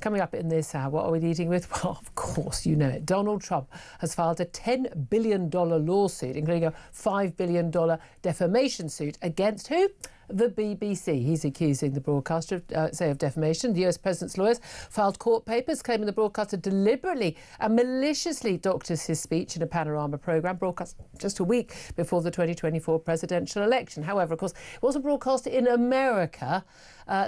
Coming up in this hour, what are we leading with? Well, of course, you know it. Donald Trump has filed a $10 billion lawsuit, including a $5 billion defamation suit against who? The BBC. He's accusing the broadcaster, of defamation. The US president's lawyers filed court papers claiming the broadcaster deliberately and maliciously doctors his speech in a Panorama programme broadcast just a week before the 2024 presidential election. However, of course, it wasn't broadcast in America,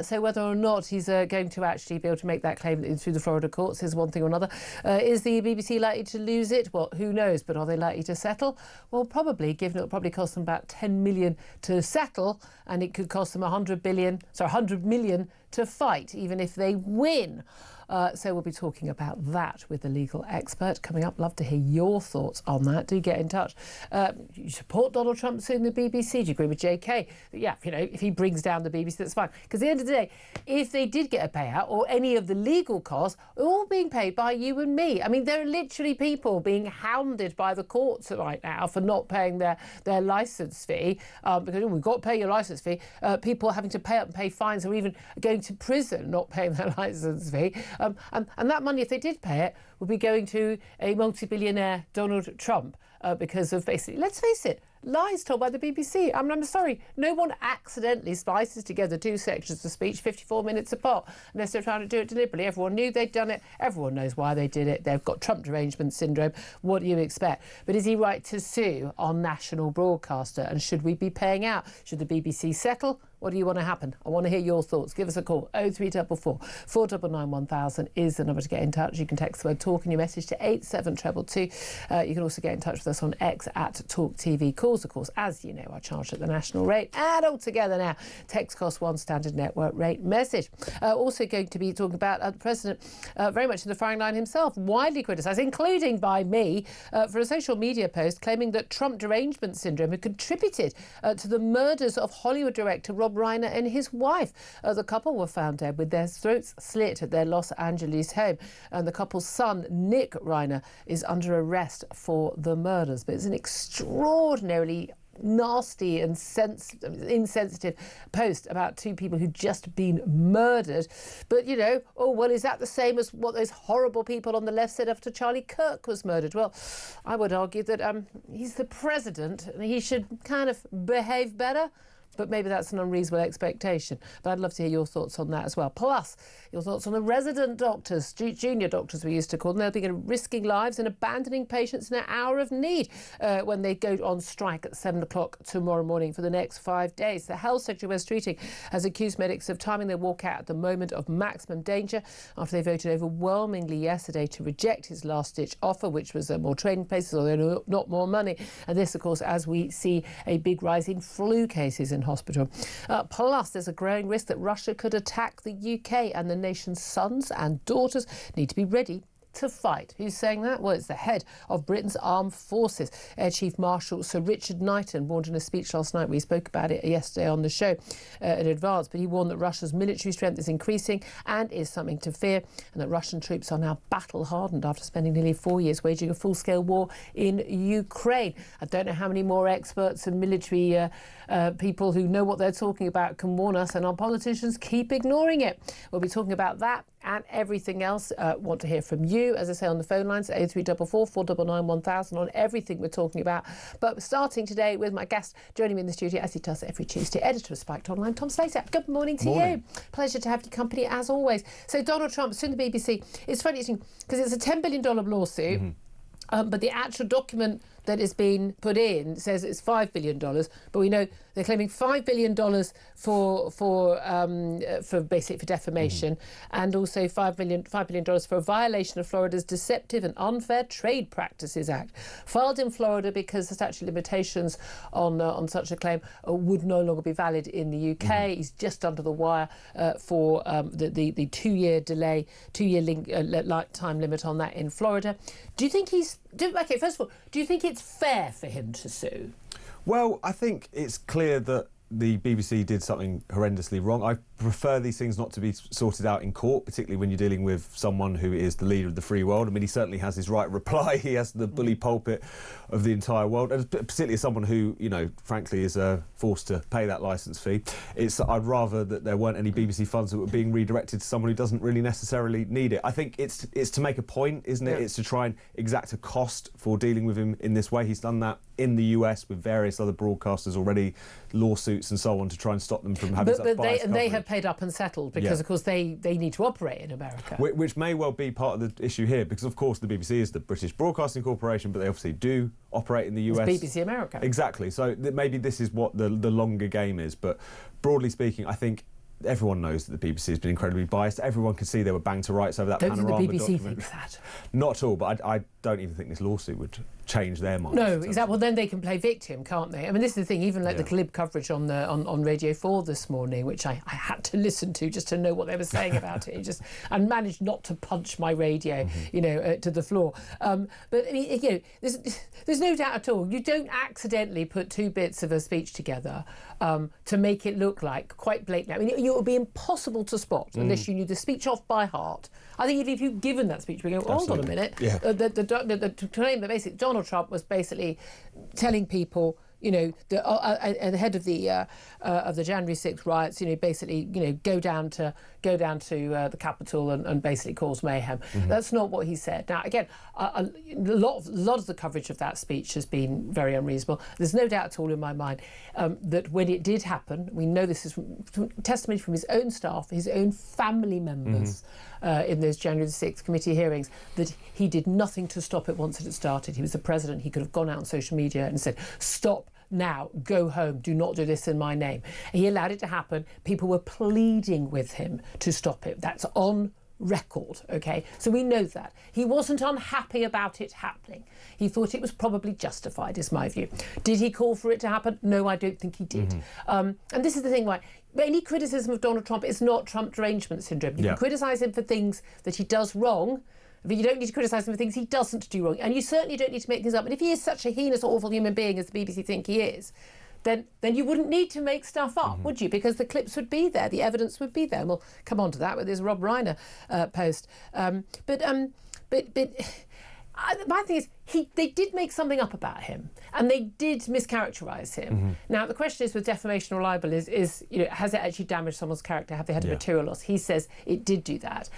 so whether or not he's going to actually be able to make that claim through the Florida courts is one thing or another. Is the BBC likely to lose it? Well, who knows, but are they likely to settle? Well, probably, given it'll probably cost them about $10 million to settle, and it could cost them $100 million to fight, even if they win. So we'll be talking about that with the legal expert coming up. Love to hear your thoughts on that. Do get in touch. You support Donald Trump suing the BBC? Do you agree with JK? Yeah, you know, if he brings down the BBC, that's fine. Because at the end of the day, if they did get a payout or any of the legal costs, are all being paid by you and me. I mean, there are literally people being hounded by the courts right now for not paying their licence fee, because we've got to pay your licence fee. People having to pay up and pay fines, or even going to prison not paying their licence fee. And that money, if they did pay it, would be going to a multi-billionaire Donald Trump because of basically, let's face it, lies told by the BBC. I mean, I'm sorry, no one accidentally splices together two sections of speech 54 minutes apart unless they're trying to do it deliberately. Everyone knew they'd done it. Everyone knows why they did it. They've got Trump derangement syndrome. What do you expect? But is he right to sue our national broadcaster? And should we be paying out? Should the BBC settle? What do you want to happen? I want to hear your thoughts. Give us a call. 0344 499 1000 is the number to get in touch. You can text the word talk in your message to 87222. You can also get in touch with us on X at TalkTV. Calls, of course, as you know, are charged at the national rate. And altogether now, text costs one standard network rate message. Also going to be talking about the President very much in the firing line himself, widely criticised, including by me, for a social media post claiming that Trump derangement syndrome had contributed to the murders of Hollywood director Rob Reiner and his wife. The couple were found dead with their throats slit at their Los Angeles home, and the couple's son, Nick Reiner, is under arrest for the murders. But it's an extraordinarily nasty and insensitive post about two people who'd just been murdered. But, you know, oh, well, is that the same as what those horrible people on the left said after Charlie Kirk was murdered? Well, I would argue that he's the president and he should kind of behave better. But maybe that's an unreasonable expectation. But I'd love to hear your thoughts on that as well. Plus, your thoughts on the resident doctors, junior doctors we used to call them. They'll be risking lives and abandoning patients in an hour of need when they go on strike at 7 o'clock tomorrow morning for the next 5 days. The Health Secretary Wes Streeting has accused medics of timing their walkout at the moment of maximum danger after they voted overwhelmingly yesterday to reject his last-ditch offer, which was more training places or not more money. And this, of course, as we see a big rise in flu cases in hospital. Plus, there's a growing risk that Russia could attack the UK, and the nation's sons and daughters need to be ready to fight. Who's saying that? Well, it's the head of Britain's armed forces, Air Chief Marshal Sir Richard Knighton, warned in a speech last night. We spoke about it yesterday on the show in advance, but he warned that Russia's military strength is increasing and is something to fear, and that Russian troops are now battle-hardened after spending nearly 4 years waging a full-scale war in Ukraine. I don't know how many more experts and military people who know what they're talking about can warn us, and our politicians keep ignoring it. We'll be talking about that and everything else. Want to hear from you, as I say, on the phone lines, 0344 499 1000 on everything we're talking about. But starting today with my guest joining me in the studio, as he does every Tuesday, editor of Spiked Online, Tom Slater. Good morning to you. Pleasure to have your company, as always. So Donald Trump suing the BBC. It's funny because it's a $10 billion lawsuit, but the actual document that has been put in says it's $5 billion, but we know they're claiming $5 billion for basically for defamation, and also $5 billion for a violation of Florida's Deceptive and Unfair Trade Practices Act, filed in Florida because the statute of limitations on such a claim would no longer be valid in the UK. He's just under the wire for the 2-year delay, 2-year time limit on that in Florida. Do you think okay, first of all, do you think it's fair for him to sue? Well, I think it's clear that the BBC did something horrendously wrong. I prefer these things not to be sorted out in court, particularly when you're dealing with someone who is the leader of the free world. I mean, he certainly has his right reply. He has the bully pulpit of the entire world, and particularly as someone who, you know, frankly is forced to pay that licence fee. I'd rather that there weren't any BBC funds that were being redirected to someone who doesn't really necessarily need it. I think it's to make a point, isn't it? Yeah. It's to try and exact a cost for dealing with him in this way. He's done that in the US with various other broadcasters already, lawsuits and so on, to try and stop them from having such biased coverage. They have paid up and settled because, of course, they need to operate in America. Which may well be part of the issue here, because, of course, the BBC is the British Broadcasting Corporation, but they obviously do operate in the US. It's BBC America. Exactly. So maybe this is what the longer game is. But broadly speaking, I think everyone knows that the BBC has been incredibly biased. Everyone can see they were banged to rights over that Panorama document. Don't think the BBC document. thinks that. Not at all, but I don't even think this lawsuit would change their minds. No, exactly. Well, then they can play victim, can't they? I mean, this is the thing. Even like the glib coverage on Radio 4 this morning, which I had to listen to just to know what they were saying about it. And managed not to punch my radio, you know, to the floor. But I mean, you know, there's no doubt at all. You don't accidentally put two bits of a speech together to make it look like quite blatant. I mean, it would be impossible to spot unless you knew the speech off by heart. I think if you've given that speech, we go, hold on a minute. Yeah. The claim that basically Donald Trump was basically telling people, you know, at the head of the January 6th riots, you know, basically, you know, go down to the Capitol and basically cause mayhem. That's not what he said. Now, again, a lot of the coverage of that speech has been very unreasonable. There's no doubt at all in my mind that when it did happen, we know this is from testimony from his own staff, his own family members in those January the 6th committee hearings, that he did nothing to stop it once it had started. He was the president. He could have gone out on social media and said, stop now, go home, do not do this in my name. He allowed it to happen. People were pleading with him to stop it. That's on record, OK? So we know that. He wasn't unhappy about it happening. He thought it was probably justified, is my view. Did he call for it to happen? No, I don't think he did. And this is the thing why any criticism of Donald Trump is not Trump derangement syndrome. You can criticise him for things that he does wrong, but you don't need to criticise him for things he doesn't do wrong. And you certainly don't need to make things up. And if he is such a heinous, awful human being as the BBC think he is, then you wouldn't need to make stuff up, would you? Because the clips would be there, the evidence would be there. And we'll come on to that with this Rob Reiner post. But my thing is, they did make something up about him, and they did mischaracterise him. Now, the question is with defamation or libel is, you know, has it actually damaged someone's character? Have they had a material loss? He says it did do that.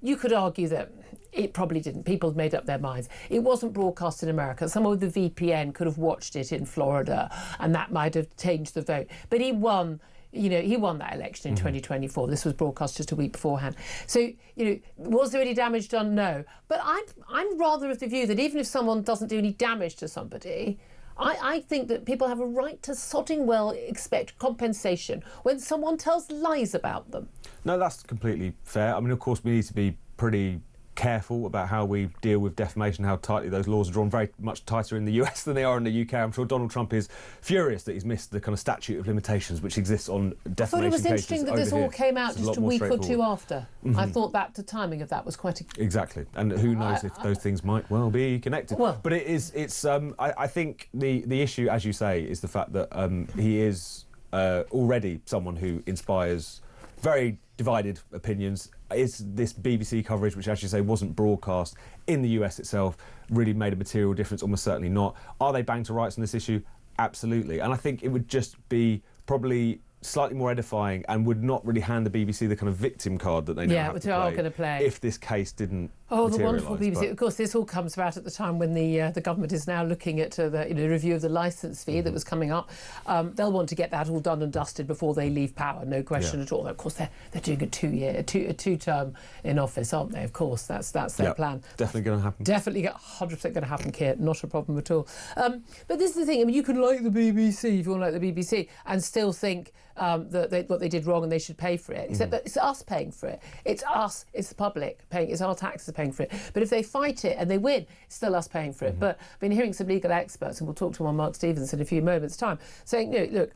You could argue that it probably didn't. People had made up their minds. It wasn't broadcast in America. Someone with the VPN could have watched it in Florida, and that might have changed the vote. But he won. You know, he won that election in 2024. This was broadcast just a week beforehand. So, you know, was there any damage done? No. But I'm rather of the view that even if someone doesn't do any damage to somebody, I think that people have a right to sodding well expect compensation when someone tells lies about them. No, that's completely fair. I mean, of course, we need to be pretty careful about how we deal with defamation, how tightly those laws are drawn, very much tighter in the US than they are in the UK. I'm sure Donald Trump is furious that he's missed the kind of statute of limitations which exists on defamation cases. I thought it was interesting that this all came out just a week or two after. I thought that the timing of that was quite exactly, and who knows if those things might well be connected. Well, but I think the issue, as you say, is the fact that he is already someone who inspires very divided opinions. Is this BBC coverage, which, as you say, wasn't broadcast in the US itself, really made a material difference? Almost certainly not. Are they banged to rights on this issue? Absolutely. And I think it would just be probably slightly more edifying and would not really hand the BBC the kind of victim card that they now have to play if this case didn't the wonderful BBC. But of course, this all comes about at the time when the government is now looking at the review of the licence fee that was coming up. They'll want to get that all done and dusted before they leave power, no question at all. Of course, they're doing a two-term in office, aren't they? Of course, that's their plan. Definitely going to happen. Definitely 100% going to happen, Keir. Not a problem at all. But this is the thing. I mean, you can like the BBC if you want to like the BBC and still think that what they did wrong and they should pay for it. Except that it's us paying for it. It's us. It's the public paying. It's our taxes paying for it. But if they fight it and they win, it's still us paying for it. But I've been hearing some legal experts, and we'll talk to one, Mark Stevens, in a few moments' time, saying, look,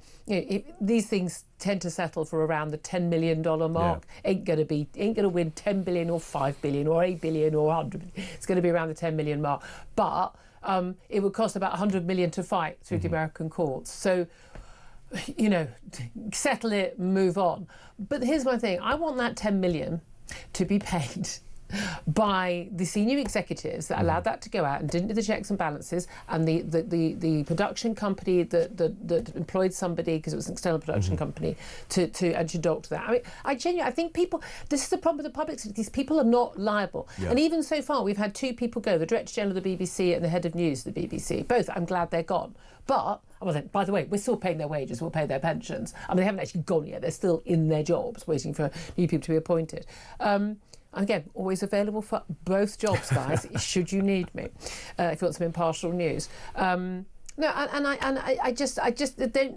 these things tend to settle for around the $10 million mark. Ain't going to win 10 billion or 5 billion or 8 billion or 100 billion. It's going to be around the 10 million mark. But it would cost about 100 million to fight through the American courts. So you know, settle it, move on. But here's my thing. I want that 10 million to be paid by the senior executives that allowed that to go out and didn't do the checks and balances, and the production company that employed somebody, because it was an external production company, to doctor that. I mean, I think people, this is the problem with the public, these people are not liable. Yeah. And even so far, we've had 2 people go, the Director General of the BBC and the Head of News of the BBC. Both, I'm glad they're gone. But, well, by the way, we're still paying their wages, we'll pay their pensions. I mean, they haven't actually gone yet, they're still in their jobs, waiting for new people to be appointed. Again, always available for both jobs, guys, should you need me, if you want some impartial news. No, I just,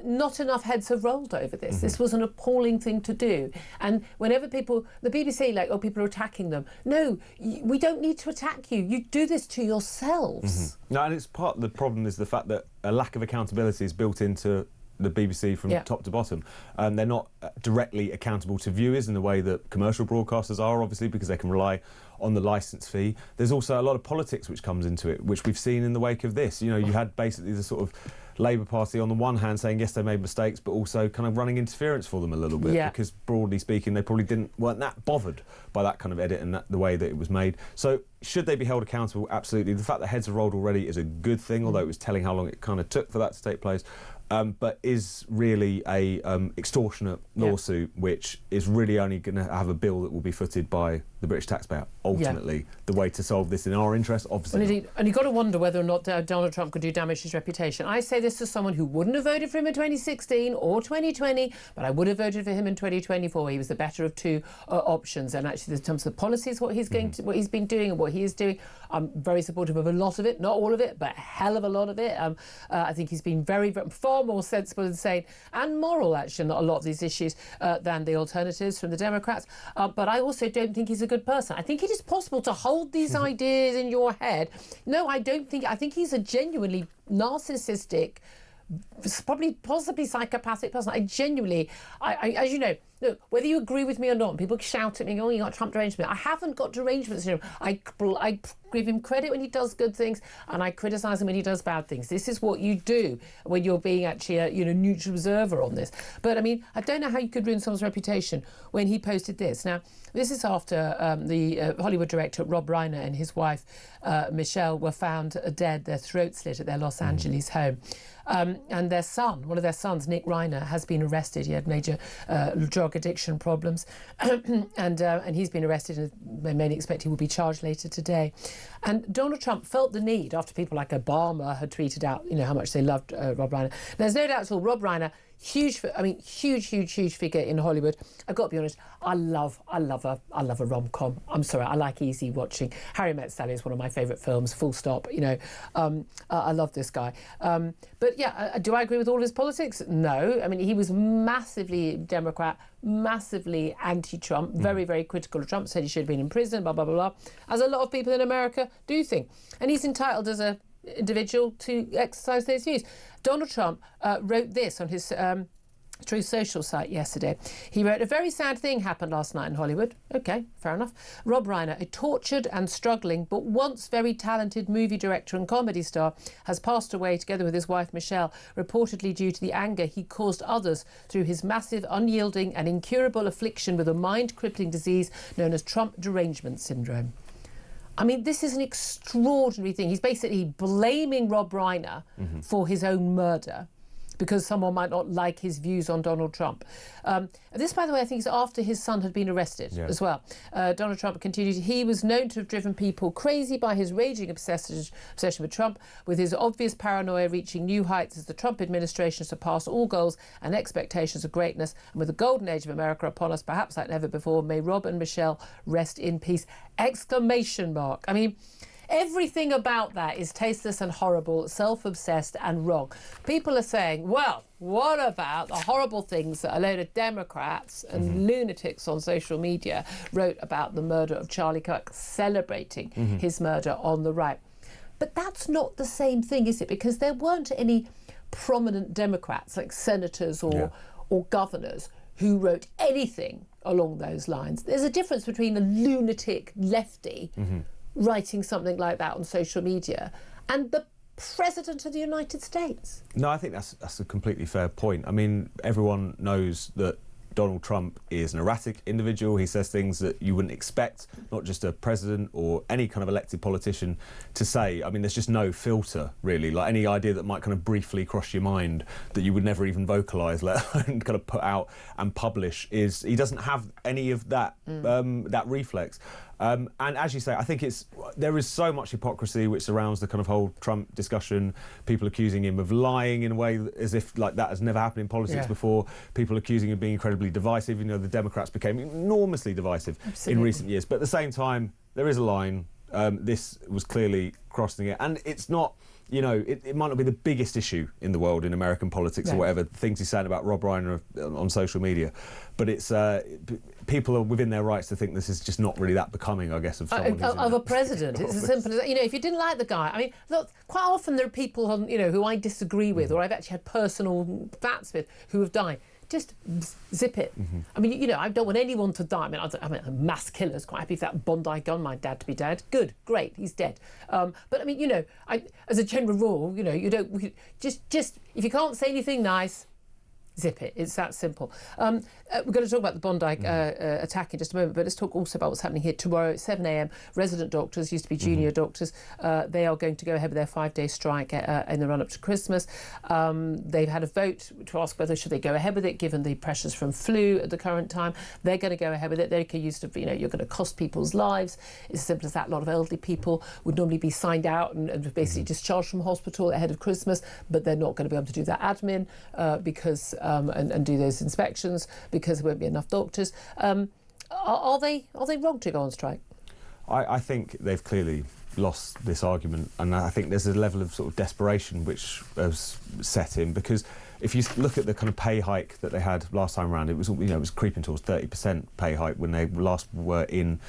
not enough heads have rolled over this. This was an appalling thing to do. And whenever people, the BBC, like, oh, people are attacking them. No, we don't need to attack you. You do this to yourselves. No, and it's part of the problem is the fact that a lack of accountability is built into the BBC from top to bottom. They're not directly accountable to viewers in the way that commercial broadcasters are, obviously, because they can rely on the licence fee. There's also a lot of politics which comes into it, which we've seen in the wake of this. You know, you had basically the sort of Labour Party on the one hand saying, yes, they made mistakes, but also kind of running interference for them a little bit, because broadly speaking, they probably weren't that bothered by that kind of edit and the way that it was made. So should they be held accountable? Absolutely. The fact that heads have rolled already is a good thing, although it was telling how long it kind of took for that to take place. But is really a extortionate lawsuit, which is really only going to have a bill that will be footed by the British taxpayer. Ultimately, the way to solve this in our interest, obviously. Well, indeed. And you've got to wonder whether or not Donald Trump could do damage to his reputation. I say this as someone who wouldn't have voted for him in 2016 or 2020, but I would have voted for him in 2024. He was the better of 2 options. And actually, in terms of the policies, what he's going to, what he's been doing and what he is doing, I'm very supportive of a lot of it, not all of it, but a hell of a lot of it. I think he's been far more sensible and sane and moral, actually, on a lot of these issues than the alternatives from the Democrats. But I also don't think he's a good person. I think it is possible to hold these ideas in your head. No, I don't think. I think he's a genuinely narcissistic, possibly psychopathic person. I genuinely, as you know, look, whether you agree with me or not, people shout at me, oh, you got Trump derangement. I haven't got derangement syndrome. I give him credit when he does good things, and I criticise him when he does bad things. This is what you do when you're being actually a neutral observer on this. But I mean, I don't know how you could ruin someone's reputation when he posted this. Now, this is after the Hollywood director Rob Reiner and his wife Michelle were found dead, their throats slit at their Los Angeles home. And their son, one of their sons, Nick Reiner, has been arrested. He had major drug addiction problems, and he's been arrested, and they may expect he will be charged later today. And Donald Trump felt the need, after people like Obama had tweeted out, you know, how much they loved Rob Reiner. There's no doubt at all, Rob Reiner, huge figure in Hollywood. I've got to be honest, I love a rom-com. I'm sorry, I like easy watching. Harry Met Sally is one of my favourite films, full stop. You know, I love this guy. But yeah, do I agree with all his politics? No. I mean, he was massively Democrat, massively anti-Trump, very, very critical of Trump, said he should have been in prison, blah, blah, blah, blah, as a lot of people in America do think. And he's entitled as a individual to exercise those views. Donald Trump wrote this on his Truth Social site yesterday. He wrote, a very sad thing happened last night in Hollywood. OK, fair enough. Rob Reiner, a tortured and struggling but once very talented movie director and comedy star, has passed away together with his wife Michelle, reportedly due to the anger he caused others through his massive, unyielding and incurable affliction with a mind-crippling disease known as Trump derangement syndrome. I mean, this is an extraordinary thing. He's basically blaming Rob Reiner for his own murder because someone might not like his views on Donald Trump. This, by the way, I think is after his son had been arrested as well. Donald Trump continued, he was known to have driven people crazy by his raging obsession with Trump, with his obvious paranoia reaching new heights as the Trump administration surpassed all goals and expectations of greatness. And with the golden age of America upon us, perhaps like never before, may Rob and Michelle rest in peace! Exclamation mark. I mean, everything about that is tasteless and horrible, self-obsessed and wrong. People are saying, well, what about the horrible things that a load of Democrats and lunatics on social media wrote about the murder of Charlie Kirk, celebrating his murder on the right? But that's not the same thing, is it? Because there weren't any prominent Democrats, like senators or governors, who wrote anything along those lines. There's a difference between a lunatic lefty writing something like that on social media and the President of the United States. No, I think that's a completely fair point. I mean, everyone knows that Donald Trump is an erratic individual. He says things that you wouldn't expect, not just a president or any kind of elected politician to say. I mean, there's just no filter, really. Like, any idea that might kind of briefly cross your mind that you would never even vocalise, let alone kind of put out and publish, is he doesn't have any of that that reflex. And as you say, I think there is so much hypocrisy which surrounds the kind of whole Trump discussion. People accusing him of lying in a way as if like that has never happened in politics before. People accusing him of being incredibly divisive. You know, the Democrats became enormously divisive in recent years. But at the same time, there is a line. This was clearly crossing it, and it's not. You know, it might not be the biggest issue in the world in American politics or whatever, things he's saying about Rob Reiner on social media, but it's people are within their rights to think this is just not really that becoming, I guess, of someone of a president. It's as simple as that. You know, if you didn't like the guy, I mean, look, quite often there are people who I disagree with, or I've actually had personal spats with, who have died. Just zip it. I mean, you know, I don't want anyone to die. I mean, mass killers. Quite happy for that Bondi gun, my dad to be dead. Good, great, he's dead. But I mean, you know, as a general rule, you know, you don't just if you can't say anything nice, zip it. It's that simple. We're going to talk about the Bondi attack in just a moment, but let's talk also about what's happening here tomorrow at 7 a.m. Resident doctors, used to be junior doctors, they are going to go ahead with their 5-day strike in the run-up to Christmas. They've had a vote to ask whether should they go ahead with it, given the pressures from flu at the current time. They're going to go ahead with it. They're used to, you know, you're going to cost people's lives. It's as simple as that. A lot of elderly people would normally be signed out and basically discharged from hospital ahead of Christmas, but they're not going to be able to do that admin because and do those inspections because there won't be enough doctors. Are they wrong to go on strike? I think they've clearly lost this argument, and I think there's a level of sort of desperation which has set in, because if you look at the kind of pay hike that they had last time around, it was, you know, it was creeping towards 30% pay hike when they last were in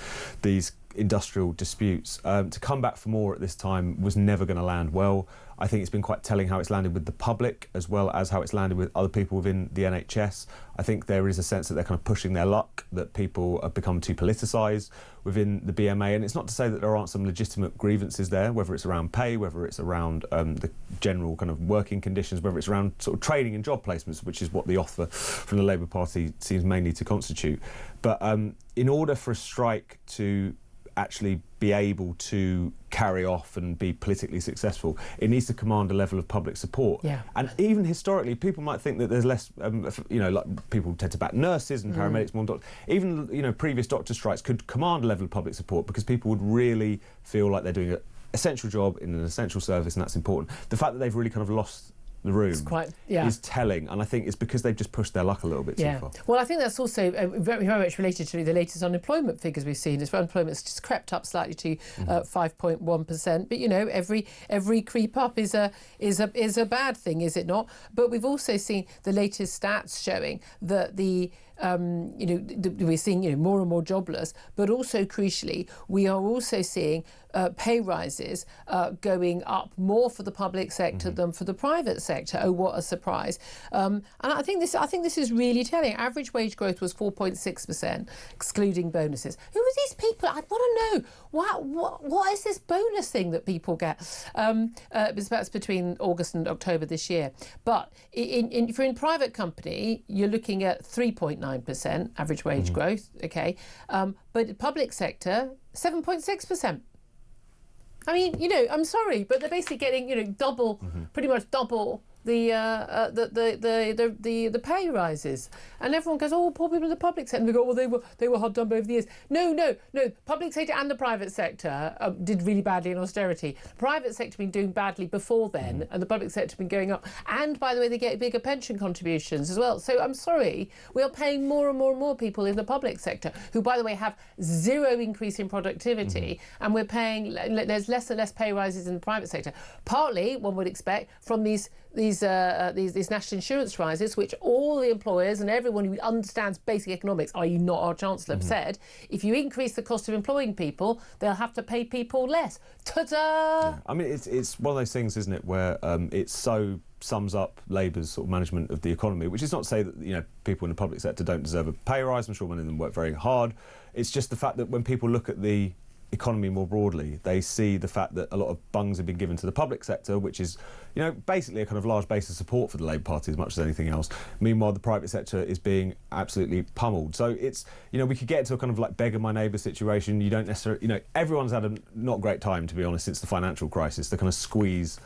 these industrial disputes. To come back for more at this time was never going to land well. I think it's been quite telling how it's landed with the public as well as how it's landed with other people within the NHS. I think there is a sense that they're kind of pushing their luck, that people have become too politicised within the BMA. And it's not to say that there aren't some legitimate grievances there, whether it's around pay, whether it's around the general kind of working conditions, whether it's around sort of training and job placements, which is what the offer from the Labour Party seems mainly to constitute. But in order for a strike to actually be able to carry off and be politically successful, it needs to command a level of public support. Yeah. And even historically, people might think that there's less, you know, like people tend to back nurses and paramedics more than doctors. Even, you know, previous doctor strikes could command a level of public support because people would really feel like they're doing an essential job in an essential service, and that's important. The fact that they've really kind of lost the room is telling, and I think it's because they've just pushed their luck a little bit too far. Well, I think that's also very, very much related to the latest unemployment figures we've seen. Unemployment's just crept up slightly to 5.1%, but you know, every creep up is a bad thing, is it not? But we've also seen the latest stats showing that the you know, we're seeing, you know, more and more jobless, but also crucially, we are also seeing pay rises going up more for the public sector than for the private sector. Oh, what a surprise! And I think this is really telling. Average wage growth was 4.6%, excluding bonuses. Who are these people? I want to know what is this bonus thing that people get? That's between August and October this year. But if you're in private company, you're looking at 3.9% average wage growth. Okay, but public sector 7.6%. I mean, you know, I'm sorry, but they're basically getting, you know, double, pretty much double the pay rises, and everyone goes, oh, poor people in the public sector. And we go, well, they were hard done by over the years. No. Public sector and the private sector did really badly in austerity. Private sector been doing badly before then, and the public sector been going up. And by the way, they get bigger pension contributions as well. So I'm sorry, we are paying more and more and more people in the public sector, who, by the way, have zero increase in productivity, and we're paying. There's less and less pay rises in the private sector. Partly, one would expect from these national insurance rises, which all the employers and everyone who understands basic economics, i.e. not our Chancellor, have said, if you increase the cost of employing people, they'll have to pay people less. Ta-da! Yeah. I mean, it's one of those things, isn't it, where it so sums up Labour's sort of management of the economy, which is not to say that, you know, people in the public sector don't deserve a pay rise. I'm sure many of them work very hard. It's just the fact that when people look at the economy more broadly. They see the fact that a lot of bungs have been given to the public sector, which is, you know, basically a kind of large base of support for the Labour Party as much as anything else. Meanwhile, the private sector is being absolutely pummeled. So it's, you know, we could get into a kind of like beggar my neighbour situation. You don't necessarily, you know, everyone's had a not great time, to be honest, since the financial crisis. The kind of squeeze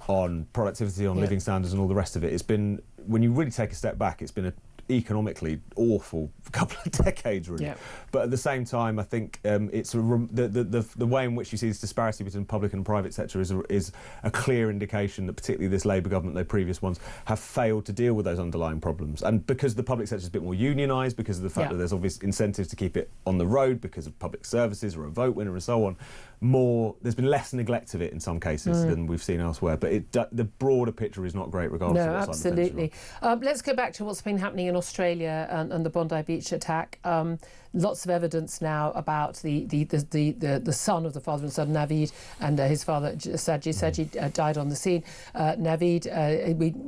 on productivity, on living standards and all the rest of it. It's been, when you really take a step back, it's been a economically awful couple of decades, really. But at the same time, I think it's the way in which you see this disparity between public and private sector is a clear indication that particularly this Labour government, the previous ones, have failed to deal with those underlying problems. And because the public sector is a bit more unionised, because of the fact that there's obvious incentives to keep it on the road because of public services or a vote winner and so on, there's been less neglect of it in some cases than we've seen elsewhere. But the broader picture is not great regardless of what side of the fence you're on. Let's go back to what's been happening in Australia and the Bondi Beach attack. Lots of evidence now about the son of the father and son, Naveed, and his father, Sajid, died on the scene. Naveed,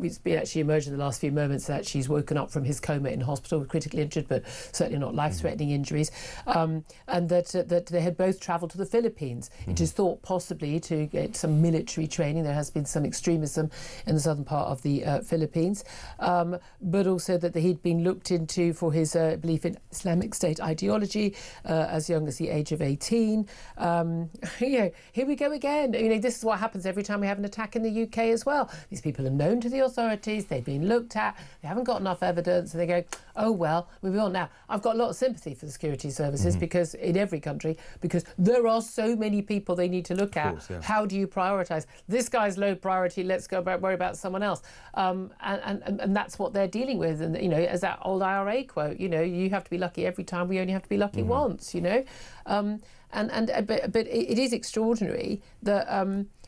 it's been actually emerged in the last few moments that she's woken up from his coma in hospital, critically injured, but certainly not life-threatening injuries, and that they had both travelled to the Philippines. It is thought possibly to get some military training. There has been some extremism in the southern part of the Philippines, but also that he'd been looked into for his belief in Islamic State ideology as young as the age of 18. You know, here we go again. You know, this is what happens every time we have an attack in the UK as well. These people are known to the authorities, they've been looked at, they haven't got enough evidence, and they go, oh well, we will. Now, I've got a lot of sympathy for the security services because in every country, because there are so many people they need to look at. How do you prioritise? This guy's low priority, let's go worry about someone else. And that's what they're dealing with. And, you know, as that old IRA quote, you know, you have to be lucky every time, we only have to be lucky once, you know. But it is extraordinary that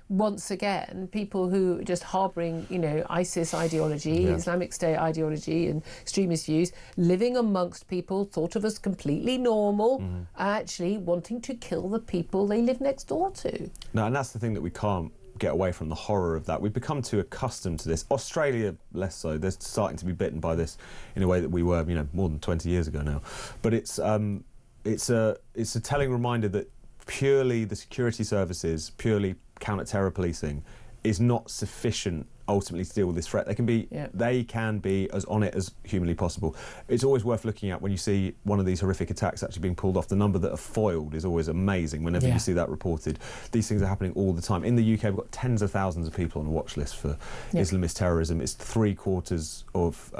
once again, people who are just harbouring, you know, ISIS ideology, Islamic State ideology and extremist views, living amongst people thought of as completely normal, are actually wanting to kill the people they live next door to. No, and that's the thing that we can't get away from, the horror of that. We've become too accustomed to this. Australia, less so. They're starting to be bitten by this in a way that we were, you know, more than 20 years ago now. But it's a telling reminder that purely the security services, purely counter-terror policing, is not sufficient ultimately to deal with this threat. They can be as on it as humanly possible. It's always worth looking at when you see one of these horrific attacks actually being pulled off. The number that are foiled is always amazing whenever you see that reported. These things are happening all the time. In the UK, we've got tens of thousands of people on a watch list for Islamist terrorism. It's 3/4 of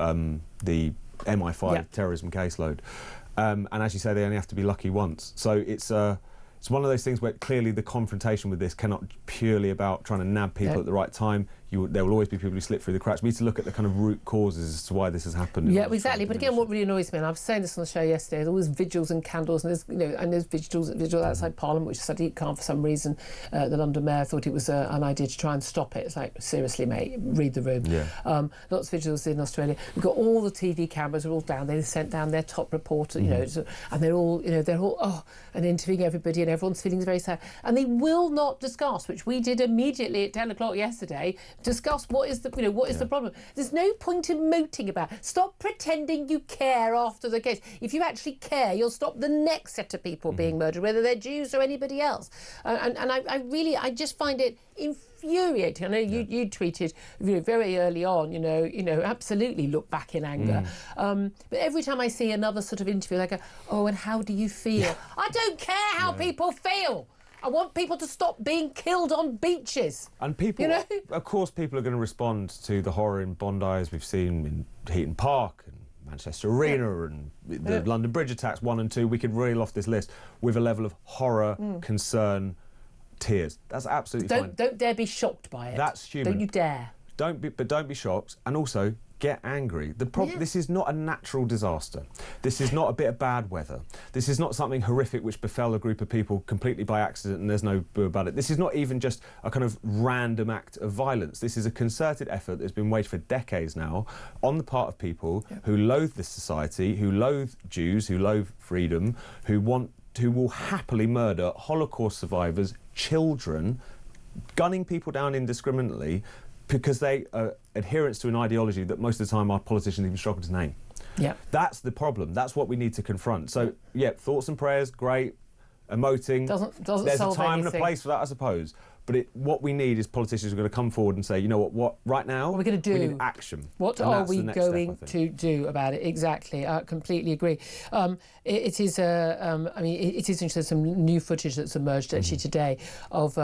the MI5 terrorism caseload. And as you say, they only have to be lucky once. So it's one of those things where clearly the confrontation with this cannot purely about trying to nab people at the right time. There will always be people who slip through the cracks. We need to look at the kind of root causes as to why this has happened. Yeah, exactly. But again, what really annoys me, and I was saying this on the show yesterday, there's always vigils and candles, and there's, you know, and there's vigils outside Parliament, which Sadiq Khan, for some reason, the London Mayor, thought it was an idea to try and stop it. It's like, seriously, mate, read the room. Lots of vigils in Australia. We've got all the TV cameras are all down. They sent down their top reporter, you know, and they're all and interviewing everybody, and everyone's feeling very sad. And they will not discuss, which we did immediately at 10 o'clock yesterday, discuss what is the the problem. There's no point in moating about it. Stop pretending you care after the case. If you actually care, you'll stop the next set of people being murdered, whether they're Jews or anybody else. And I just find it infuriating. I know you tweeted, you know, very early on, you know, absolutely look back in anger. But every time I see another sort of interview, I go, oh, and how do you feel? I don't care how people feel. I want people to stop being killed on beaches. And people, you know? Of course, people are going to respond to the horror in Bondi, as we've seen in Heaton Park and Manchester Arena and the London Bridge attacks 1 and 2. We could reel off this list with a level of horror, concern, tears. That's absolutely fine. Don't dare be shocked by it. That's human. Don't you dare. Don't be shocked, and also get angry. The problem. This is not a natural disaster. This is not a bit of bad weather. This is not something horrific which befell a group of people completely by accident and there's no boo about it. This is not even just a kind of random act of violence. This is a concerted effort that's been waged for decades now on the part of people who loathe this society, who loathe Jews, who loathe freedom, who will happily murder Holocaust survivors, children, gunning people down indiscriminately because they are adherents to an ideology that most of the time our politicians even struggle to name. That's the problem. That's what we need to confront. So, thoughts and prayers, great. emoting. Doesn't There's solve a time anything. and a place for that, I suppose. But what we need is politicians who are going to come forward and say, you know what right now, what are we going to do? We need action. What are we going to do about it? Exactly. I completely agree. It is interesting. Some new footage that's emerged actually today of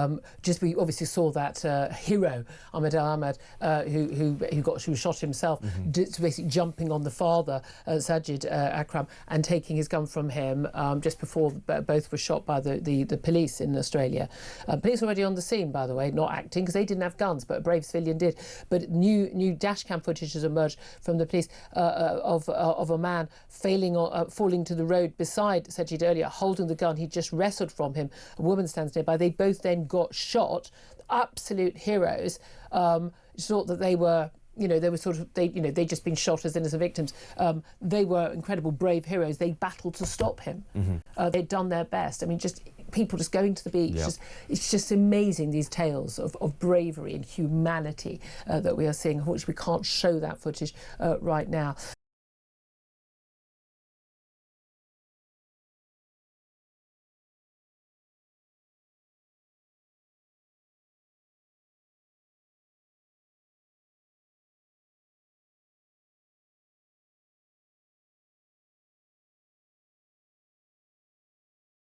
we obviously saw that hero Ahmed Al Ahmed who shot himself, basically jumping on the father Sajid Akram and taking his gun from him just before both were shot by the police in Australia. Police already on the scene, by the way, not acting because they didn't have guns, but a brave civilian did. But new dash cam footage has emerged from the police of a man falling to the road beside Sajid earlier, holding the gun. He just wrestled from him. A woman stands nearby. They both then got shot. Absolute heroes. Thought that they were. They'd just been shot as innocent victims. They were incredible, brave heroes. They battled to stop him. They'd done their best. I mean, just people just going to the beach. Yep. It's just amazing, these tales of bravery and humanity that we are seeing. Unfortunately, we can't show that footage right now.